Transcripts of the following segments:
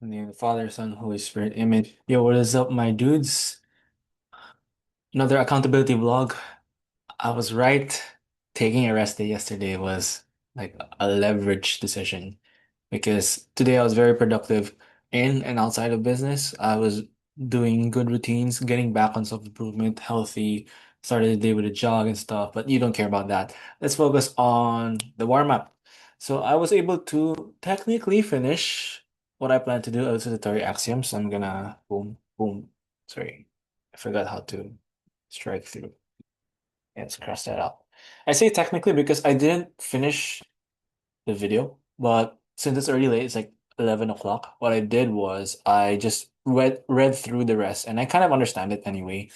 In the name of the Father, Son, Holy Spirit, Amen. Yo, what is up, my dudes? Another accountability vlog. I was right. Taking a rest day yesterday was like a leverage decision because today I was very productive in and outside of business. I was doing good routines, getting back on self-improvement, healthy, started the day with a jog and stuff, but you don't care about that. Let's focus on the warm-up. So I was able to technically finish what I plan to do, Elucidatory Axioms. I'm gonna boom, boom. Sorry, I forgot how to strike through. Yeah, let's cross that out. I say technically because I didn't finish the video, but since it's already late, it's like 11 o'clock. What I did was I just read through the rest, and I kind of understand it anyway.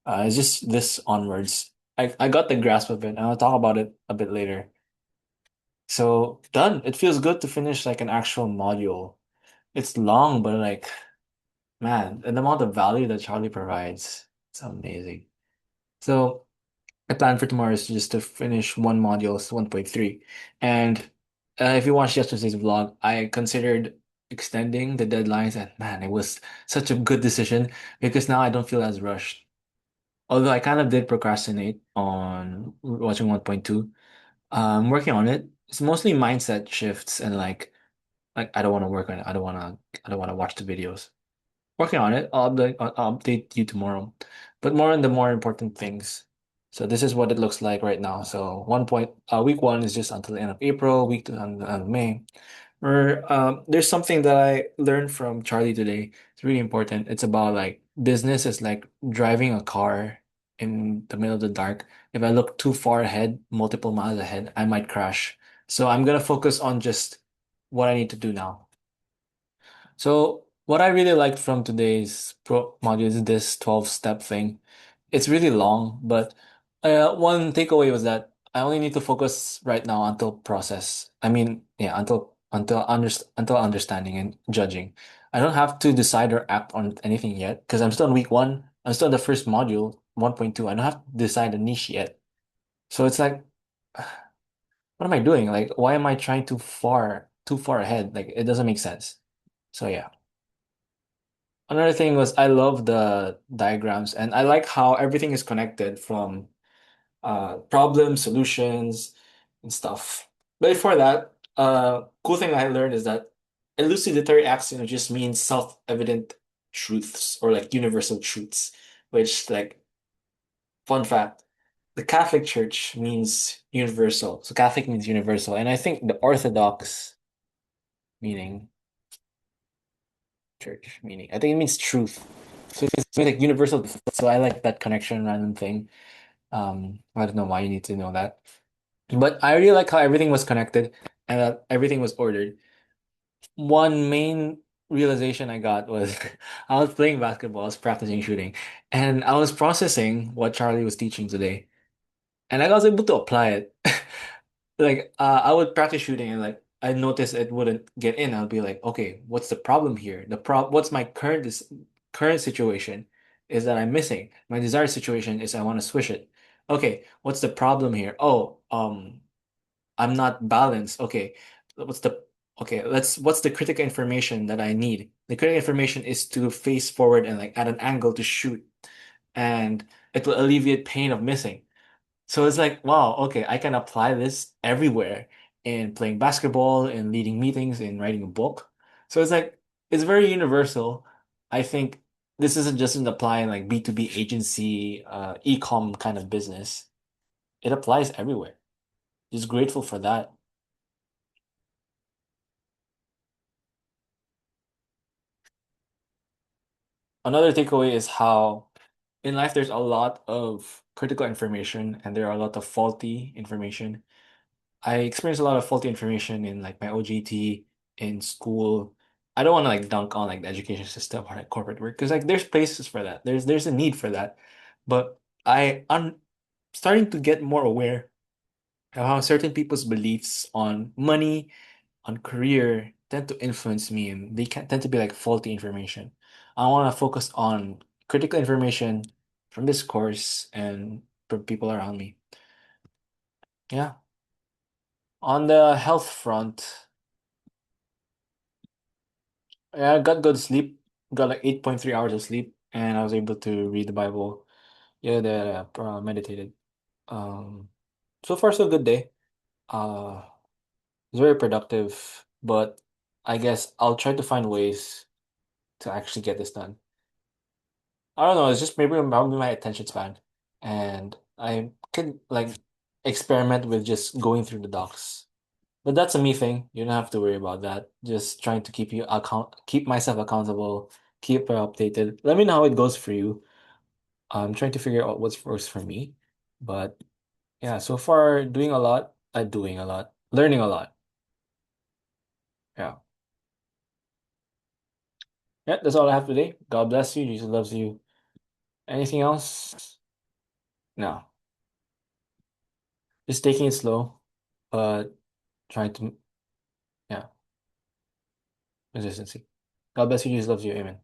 It's just this onwards. I got the grasp of it, and I'll talk about it a bit later. So done. It feels good to finish like an actual module. It's long, but like man, and the amount of value that Charlie provides, it's amazing. So my plan for tomorrow is just to finish one module, so 1.3. And if you watched yesterday's vlog, I considered extending the deadlines, and man, it was such a good decision because now I don't feel as rushed. Although I kind of did procrastinate on watching 1.2. I'm working on it. It's mostly mindset shifts and like I don't want to work on it. I don't want to watch the videos. Working on it. I'll update you tomorrow, but more on the more important things. So this is what it looks like right now. So week one is just until the end of April, week two until the end of May. Or there's something that I learned from Charlie today. It's really important. It's about like business is like driving a car in the middle of the dark. If I look too far ahead, multiple miles ahead, I might crash. So I'm gonna focus on just what I need to do now. So what I really liked from today's pro module is this 12-step thing. It's really long, but one takeaway was that I only need to focus right now until process. I mean, yeah, until understanding and judging. I don't have to decide or act on anything yet because I'm still in week one. I'm still in the first module, 1.2. I don't have to decide a niche yet. So it's like, what am I doing? Like, why am I trying too far ahead? Like, it doesn't make sense. So yeah. Another thing was I love the diagrams and I like how everything is connected from problems, solutions, and stuff. But before that, cool thing I learned is that elucidatory axiom just means self-evident truths or like universal truths, which like fun fact, the Catholic Church means universal. So Catholic means universal, and I think the Orthodox meaning church meaning. I think it means truth. So it's like universal. So I like that connection random thing. I don't know why you need to know that. But I really like how everything was connected and that everything was ordered. One main realization I got was I was playing basketball, I was practicing shooting, and I was processing what Charlie was teaching today. And I was able to apply it. Like I would practice shooting and like I noticed it wouldn't get in. I'll be like, okay, what's the problem here? What's my current situation is that I'm missing. My desired situation is I want to swish it. Okay, what's the problem here? Oh, I'm not balanced. Okay, what's the what's the critical information that I need? The critical information is to face forward and like at an angle to shoot, and it will alleviate pain of missing. So it's like, wow, okay, I can apply this everywhere in playing basketball, in leading meetings, in writing a book. So it's like, it's very universal. I think this isn't just an applying like B2B agency, e-com kind of business. It applies everywhere. Just grateful for that. Another takeaway is how in life there's a lot of critical information and there are a lot of faulty information. I experienced a lot of faulty information in like my OJT in school. I don't want to like dunk on like the education system or like corporate work because like there's places for that. There's a need for that. But I'm starting to get more aware of how certain people's beliefs on money, on career tend to influence me and they can tend to be like faulty information. I want to focus on critical information from this course and from people around me. Yeah. On the health front, Yeah, I got good sleep. Got like 8.3 hours of sleep, and I was able to read the Bible. Yeah, that meditated. Um, so far so good day. Uh, it's very productive, but I guess I'll try to find ways to actually get this done. I don't know, it's just maybe my attention span. And I could like experiment with just going through the docs. But that's a me thing. You don't have to worry about that. Just trying to keep myself accountable, keep updated. Let me know how it goes for you. I'm trying to figure out what's works for me. But yeah, so far doing a lot, learning a lot. Yeah. Yeah, that's all I have today. God bless you. Jesus loves you. Anything else? No. Just taking it slow, but trying to, yeah, consistency. God bless you. Jesus loves you. Amen.